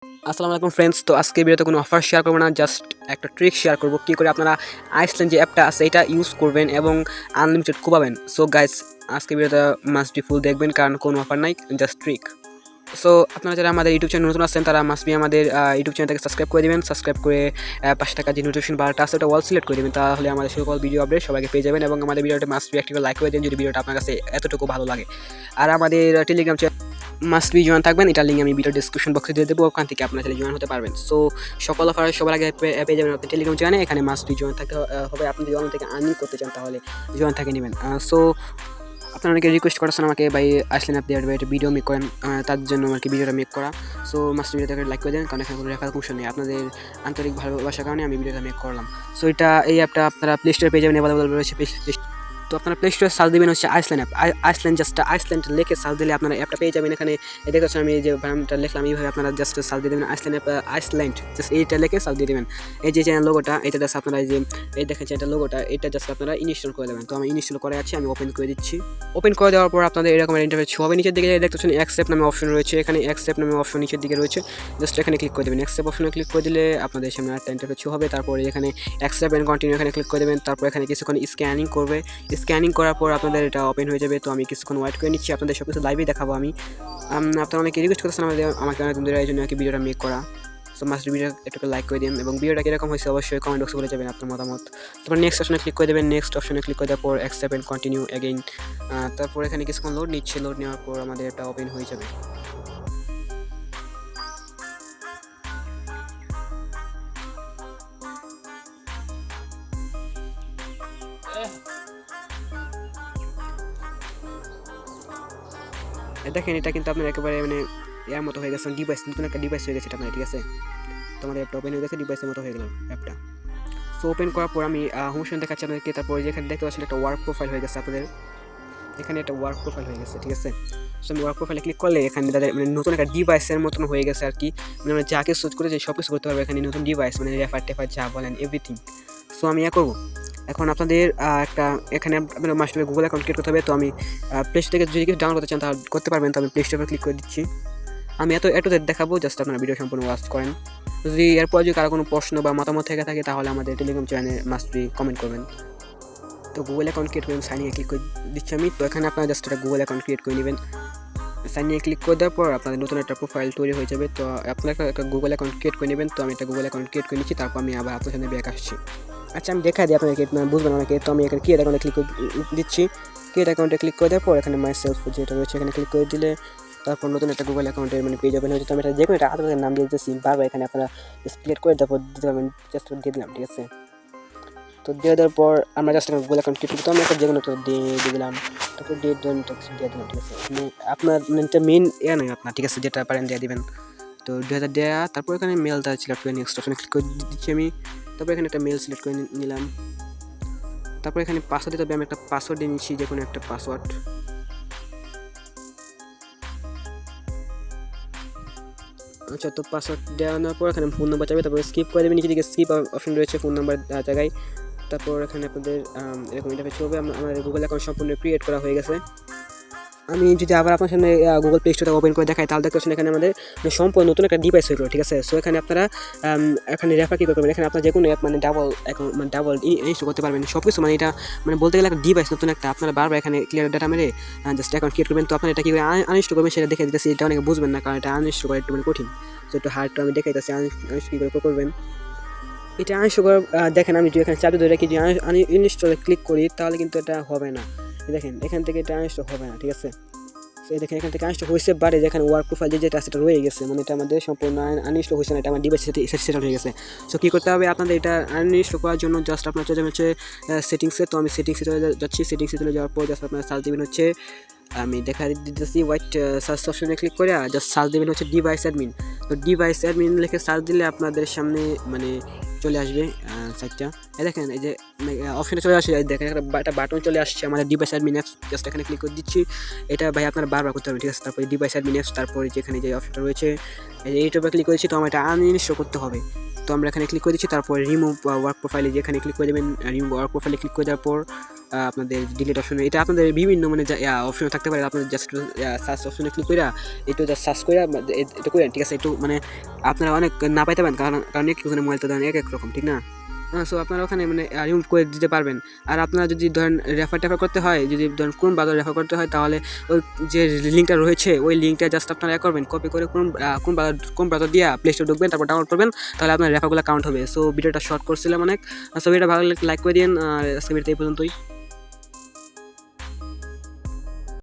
আসসালামু আলাইকুম ফ্রেন্ডস। তো আজকে ভিডিওতে কোনো অফার শেয়ার করবো না, জাস্ট একটা ট্রিক শেয়ার করবো কী করে আপনারা আইসল্যান্ড যে অ্যাপটা আছে এটা ইউজ করবেন এবং আনলিমিটেড কুবাবেন। সো গাইস, আজকে ভিডিওটা মাস্ট বি ফুল দেখবেন, কারণ কোনো অফার নাই, জাস্ট ট্রিক। সো আপনারা যারা আমাদের ইউটিউব চ্যানেল নতুন আছেন তারা মাস্ট বি আমাদের ইউটিউব চ্যানেলটাকে সাবস্ক্রাইব করে দেবেন। সাবস্ক্রাইব করে পাশে থাকা যে নোটিফিকেশন বারটা আছে ওটা অল সিলেক্ট করে দেবেন, তাহলে আমাদের সকল ভিডিও আপডেট সবাইকে পেয়ে যাবেন। এবং আমাদের ভিডিওটা মাস্ট বি একটি লাইক করে দেন যদি ভিডিওটা আপনার কাছে এতটুকু ভালো লাগে। আর আমাদের Telegram channel must be join থাকবেন, এটার লিঙ্ক আমি ভিডিও ডিসক্রিপশন বক্সে দিয়ে দেবো, ওখান থেকে আপনারা জয়েন হতে পারবেন। সো সকল অফার সবার আগে পেয়ে যাবেন আপনি টেলিগ্রাম চ্যানেলে। এখানে মাস্ট বি জয়েন থাকতে হবে। আপনি যদি অনলাইন থেকে আর্নিং করতে চান তাহলে জয়েন থাকে নেবেন। সো আপনারা অনেকে রিকোয়েস্ট করেছেন আমাকে ভাই আসলেন আপনি একটা ভিডিও মেক করেন, তার জন্য আর কি ভিডিওটা মেক করা। সো মাস্ট ভিডিওটাকে লাইক করে দেন, কারণ এখানে কোনো রেখার অংশ নেই। আপনাদের আন্তরিক ভালোবাসার কারণে আমি ভিডিওটা মেক করলাম। সো এই অ্যাপটা আপনারা প্লে স্টোরে পেয়ে যাবেন, অ্যাভেলেবল রয়েছে। তো আপনারা প্লে স্টোরে সার্চ দেবেন হচ্ছে Iceland app. Iceland just Iceland লিখে সার্চ দিলে আপনারা অ্যাপটা পেয়ে যাবেন। এখানে দেখতে পাচ্ছেন আমি যে নামটা লিখলাম, এইভাবে আপনারা জাস্ট সার্চ দিয়ে দেবেন আইসল্যান্ড অ্যাপ, আইসল্যান্ড জাস্ট এইটা লিখে সার্চ দিয়ে দেবেন। এই যে চ্যানেল লোগোটা, এটা জাস্ট আপনারা এই দেখেন চ্যানেল লোগোটা, এটা জাস্ট আপনারা ইনস্টল করে দেবেন। তো আমি ইনস্টল করে আছি, আমি ওপেন করে দিচ্ছি। ওপেন করে দেওয়ার পর আপনাদের এরকম ইন্টারফেস শো হবে। নিচের দিকে দেখতে পাচ্ছেন অ্যাকসেপ্ট নামে অপশন রয়েছে, এখানে অ্যাকসেপ্ট নামে অপশন নিচের দিকে রয়েছে, জাস্ট এখানে ক্লিক করে দেবেন। অ্যাকসেপ্ট অপশনে ক্লিক করে দিলে আপনাদের সামনে একটা ইন্টারফেস শো হবে। তারপরে এখানে অ্যাকসেপ্ট এন্ড কন্টিনিউ এখানে ক্লিক করে দেবেন। তারপর এখানে কিছুক্ষণ স্ক্যানিং করবে। স্ক্যানিং করার পর আপনাদের এটা ওপেন হয়ে যাবে। তো আমি কিছুক্ষণ ওয়েট করে নিচ্ছি, আপনাদের সব কিছু লাইভে দেখাবো আমি। আপনারা অনেকে রিকোয়েস্ট করতেছেন আমাকে অনেক দিন এই জন্য আর কি ভিডিওটা মেক করা। সো মাস্ট ভিডিও একটু লাইক করে দিন এবং ভিডিওটা কীরকম হয়েছে অবশ্যই কমেন্ট বক্সে বলে যাবেন আপনার মতামত। তারপর নেক্সট অপশনে ক্লিক করে দেবেন। নেক্সট অপশনে ক্লিক করে দেওয়ার পর অ্যাকসেপ্ট এন্ড কন্টিনিউ এগেইন। তারপর এখানে কিছুক্ষণ লোড নিচ্ছে, লোড নেওয়ার পর আমাদের এটা ওপেন হয়ে যাবে। দেখেন এটা কিন্তু আপনার একেবারে মানে এর মতো হয়ে গেছে, ডিভাইস নতুন একটা ডিভাইস হয়ে গেছে এটা আপনার, ঠিক আছে। তো আমাদের অ্যাপটা ওপেন হয়ে গেছে, ডিভাইসের মতো হয়ে গেল অ্যাপটা। সো ওপেন করার পর আমি হোম স্ক্রিন দেখাচ্ছি আপনাদেরকে। তারপর যেখানে দেখতে পাচ্ছেন একটা ওয়ার্ক প্রোফাইল হয়ে গেছে আপনাদের, এখানে একটা ওয়ার্ক প্রোফাইল হয়ে গেছে, ঠিক আছে। সো আমি ওয়ার্ক প্রোফাইলে ক্লিক করলে এখানে তাদের মানে নতুন একটা ডিভাইসের মতন হয়ে গেছে আর কি। মানে আমরা যাকে সার্চ করে যে সব কিছু করতে পারবো এখানে, নতুন ডিভাইস মানে রেফার টেফার যা বলেন এভরিথিং। সো আমি করবো এখন আপনাদের একটা এখানে আপনার মাস্টার গুগল অ্যাকাউন্ট ক্রিয়েট করতে হবে। তো আমি প্লে স্টোর থেকে যদি কিছু ডাউনলোড করতে চান তাহলে করতে পারবেন। তো আমি প্লে স্টোরে ক্লিক করে দিচ্ছি। আমি এতটা দেখাবো, জাস্ট আপনারা ভিডিও সম্পূর্ণ ওয়াচ করেন। যদি এরপর যদি কারো কোনো প্রশ্ন বা মতামত থেকে থাকে তাহলে আমাদের টেলিগ্রাম চ্যানেলে মাস্ট বি কমেন্ট করবেন। তো গুগল অ্যাকাউন্ট ক্রিয়েট করে সাইন ইনে ক্লিক করে দিচ্ছি আমি। তো এখানে আপনারা জাস্ট একটা গুগল অ্যাকাউন্ট ক্রিয়েট করে নেবেন। সাইন ইনে ক্লিক করে দেওয়ার পর আপনাদের নতুন একটা প্রোফাইল তৈরি হয়ে যাবে। তো আপনারা একটা গুগল অ্যাকাউন্ট ক্রিয়েট করে নেবেন। তো আমি একটা গুগল অ্যাকাউন্ট ক্রিয়েট করে নিচ্ছি, তারপর আমি আবার আপনার সামনে ব্যাক আসছি। আচ্ছা, আমি দেখা দিই আপনাকে, বুঝবেন অনেকে। তো আমি এখানে ক্রিয়েট অ্যাকাউন্টে ক্লিক করে দিচ্ছি। ক্রিয়েট অ্যাকাউন্টে ক্লিক করে দেওয়ার পর এখানে মাই সেলফ যেটা রয়েছে এখানে ক্লিক করে দিলে তারপর নতুন একটা গুগল অ্যাকাউন্টের মানে পেজ ওপেন হয়েছে। তো আমি এটা যে কোনো একটা আপনাদের নাম দিয়ে দিতেছি, বারবার এখানে আপনারা সিলেক্ট করে তারপর দিতে পারবেন, জাস্ট দিয়ে দিলাম, ঠিক আছে। তো দিয়ে দেওয়ার পর আমরা জাস্ট গুগল অ্যাকাউন্ট ক্রিয়েট করি। তো আমি একটা যে কোনো একটা দিয়ে দিলাম, তারপর ডেট দিয়ে দিলাম, ঠিক আছে। মানে আপনার মানে এটা মেন নয় আপনার, ঠিক আছে, যেটা পারেন দিয়ে দিবেন। তো 2000 দেওয়া, তারপর এখানে মেলটা সিলেক্ট করে নেক্সট অপশনে ক্লিক করে দিচ্ছি আমি। তারপর এখানে একটা মেল সিলেক্ট করে নিলাম। তারপর এখানে পাসওয়ার্ড দিতে হবে, আমি একটা পাসওয়ার্ড দিয়ে নিচ্ছি, যে কোনো একটা পাসওয়ার্ড। আচ্ছা, তো পাসওয়ার্ড দেওয়ানোর পর এখানে ফোন নাম্বার চাইবে, তারপর স্কিপ করে দেবেন। নিচে দিকে স্কিপ অপশন রয়েছে ফোন নাম্বার জায়গায়। তারপর এখানে আপনাদের এরকম ইন্টারফেস হবে। আমাদের গুগল অ্যাকাউন্ট সম্পূর্ণ ক্রিয়েট করা হয়ে গেছে। আমি যদি আবার আপনার সামনে গুগল প্লে স্টোরটা ওপেন করে দেখাই তাহলে দেখতে পাচ্ছেন এখানে আমাদের সম্পূর্ণ নতুন একটা ডিভাইস হয়ে গেলো, ঠিক আছে। সো এখানে আপনারা এখানে রেফার কী করবেন, এখানে আপনার যে কোনো অ্যাপ মানে ডাবল ইনস্টল করতে পারবেন সব কিছু। মানে এটা মানে বলতে গেলে একটা ডিভাইস নতুন একটা, আপনারা বারবার এখানে ক্লিয়ার ডাটা মেরে জাস্ট অ্যাকাউন্ট ক্রিয়েট করবেন। তো আপনারা এটা কীভাবে আনইনস্টল করবেন সেটা দেখে দিতেছি, এটা অনেকে বুঝবেন না, কারণ এটা আনইনস্টল করা একটু মানে কঠিন। তো একটু হার্ড আমি দেখে দিতেছি আনইনস্টল কী করে করবেন। এটা আনইনস্টল করে দেখেন, আমি যদি এখানে চাবি ধরে রাখি, যদি আনইনস্টলে ক্লিক করি তাহলে কিন্তু এটা হবে না। দেখেন এখান থেকে এটা আনইনস্টল হবে না, ঠিক আছে। দেখেন এখান থেকে আনইনস্টল হয়েছে, বাট যেখানে ওয়ার্ক প্রোফাইল যেটা সেটা রয়ে গেছে, মানে এটা আমাদের সম্পূর্ণ আনইনস্টল হয়েছে না, এটা আমার ডিভাইস সেটেল হয়ে গেছে। সো কী করতে হবে আপনাদের, এটা আনইনস্টল করার জন্য জাস্ট আপনার চলে যাবেন হচ্ছে সেটিংসে। তো আমি সেটিংসে চলে যাচ্ছি। সেটিংসে চলে যাওয়ার পর জাস্ট আপনার সার্চ দেবেন হচ্ছে, আমি দেখা দিতেছি হোয়াইট সার্চ অপশনে ক্লিক করে জাস্ট সার্চ দেবেন হচ্ছে ডিভাইস অ্যাডমিন। তো ডিভাইস অ্যাডমিন লিখে সার্চ দিলে আপনাদের সামনে মানে চলে আসবে সাইটটা। দেখেন এই যে অপশনে চলে আসে, দেখেন একটা বাটন চলে আসছে আমাদের ডিভাইস অ্যাডমিন অ্যাপস, জাস্ট এখানে ক্লিক করে দিচ্ছি। এটা ভাই আপনারা বারবার করতে হবে, ঠিক আছে। তারপরে ডিভাইস অ্যাডমিন অ্যাপস, তারপরে যেখানে যে অপশনটা রয়েছে এইটাতে ক্লিক করেছি। তো আমার এটা আনইনস্টল করতে হবে। তো তো আমরা এখানে ক্লিক করে দিচ্ছি, তারপর রিমুভ ওয়ার্ক প্রোফাইলে যেখানে ক্লিক করে দেবেন, রিমুভ ওয়ার্ক প্রোফাইলে ক্লিক করে দেওয়ার পর আপনাদের ডিলিট অপশনে, এটা আপনাদের বিভিন্ন মানে অপশনে থাকতে পারে, আপনাদের জাস্ট সার্চ অপশনে ক্লিক করে একটু জাস্ট সার্চ করে এটা করেন, ঠিক আছে? একটু মানে আপনারা অনেক না পাইতে পারেন, কারণ এক একজনের মোবাইল তো ধরেন এক এক রকম, ঠিক না? সো আপনারা ওখানে মানে রিমুভ করে দিতে পারবেন। আর আপনারা যদি ধরেন রেফার করতে হয়, যদি ধরেন কোন বাজার রেফার করতে হয়, তাহলে ওই যে লিঙ্কটা রয়েছে ওই লিঙ্কটা জাস্ট আপনারা করবেন, কপি করে কোন বাজার দিয়ে প্লে স্টোর ঢুকবেন, তারপর ডাউনলোড করবেন, তাহলে আপনার রেফারগুলো কাউন্ট হবে। সো ভিডিওটা শর্ট করছিলাম অনেক, সো ভিডিওটা ভালো লাইক করে দিন, আর আজকে ভিডিওটা এই পর্যন্তই।